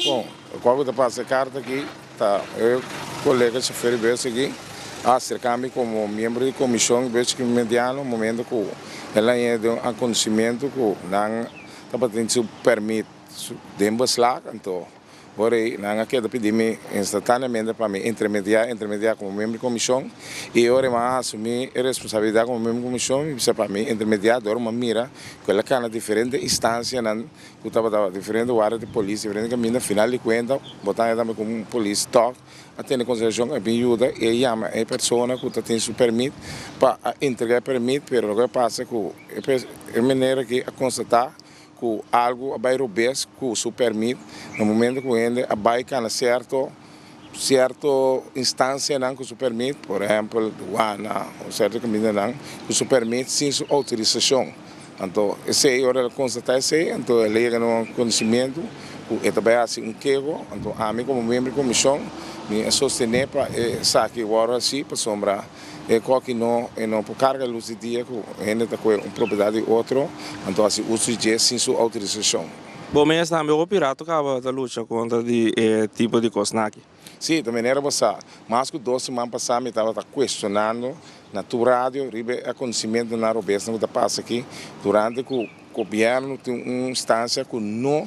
Bom, qual que passa a carta aqui, tá, eu, colega chofer, veio aqui, acercar-me como membro de comissão, vejo que mediano, no momento que ela é de conhecimento que não está tendo permite de embaslar, então, agora não quero pedir-me instantaneamente para me intermediar como membro de comissão, e agora eu assumir a responsabilidade como membro de comissão, e para mim intermediar, dar uma mira, que ela está na diferente instância, que estava diferente área de polícia, diferente caminho, final de contas, botar também como um polícia talk, até na consideração que me ajuda e chama a pessoa que tem o permite para entregar o permite, mas o que passa é que é maneira que a constatar que algo vai roubar com o permite no momento que ele vai na certa instância não que o permite, por exemplo, Guana, ou certo caminho não que o permite sem sua autorização. Então, esse é hora de constatar isso, então ele chega no conhecimento, que também assim quego, então a mim como membro da comissão, me sostener para saque agora assim para sombra qualquer não por carga luz de dia que ainda está com uma propriedade outro, então assim uso de sem sua autorização. Bom, mas também o pirata acaba da luta contra de tipo de coisa aqui. Sim, também era você. Mas que 2 semanas passadas me estava questionando na tua rádio, ribe a conhecimento na Robessa que passa aqui, durante que o governo tem uma instância que não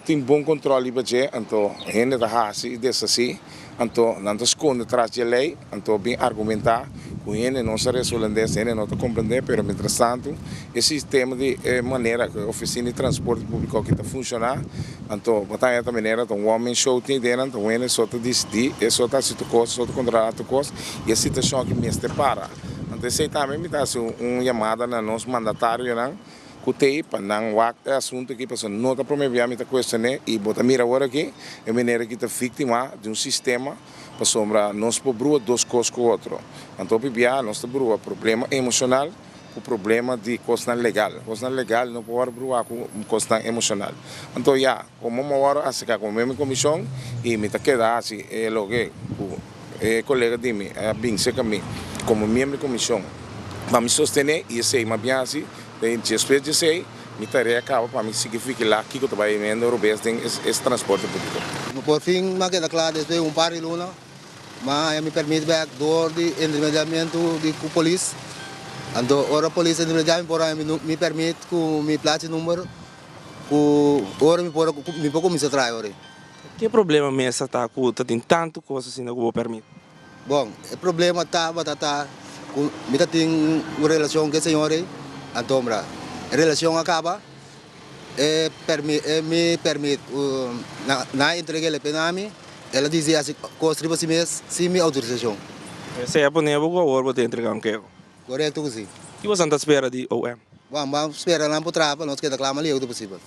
tem bom controle de budget, então ainda está assim dessa assim, então não esconde atrás da lei, então bem argumentar, que ele não se resolve dessa, ele não está compreendendo, mas mientras tanto, esse sistema de maneira que a oficina de transporte público que está funcionando, então botar essa maneira, então o homem show tem dentro, então ele só está decidir, só está se tocou, só está controlando a coisa, e a situação que me para. Então esse também me dá uma chamada na nosso mandatário, não? Que para não é assunto que a não está promovendo muita coisa e botar mira agora aqui é maneira que está vítima de um sistema para sombra não se pode duas coisas com o outro. Então bibia não está brua problema emocional com problema de coisa legal. Coisa legal não pode brua com coisa emocional. Então como uma hora assim como mesmo comissão e me está queda assim é lo que o colega de mim bem se caminho como membro de comissão para me sostener e sei mas bem assim depois de sei, minha tarefa acaba para mim significa lá que eu trabalho em Robes tem esse transporte público. Por fim, me queda claro desde par de luna, mas me permite ver dor de intermediamento de polícia. Então, ora polícia intermediamento por me permite com me plate número, com ora me pode começar a trair ora. Que problema mesmo está com tem tanto coisa assim que o permite? Bom, o problema tá com me tem uma relação com o senhor então, a relação acaba, me permite, na entrega para mim, ela dizia assim, construir si mesmo, sem minha autorização. Você é para o agora vou te entregar que? Correto, sim. E você está espera de OM? Vamos esperar lá para o trabalho, nós queremos reclamar ali, é possível.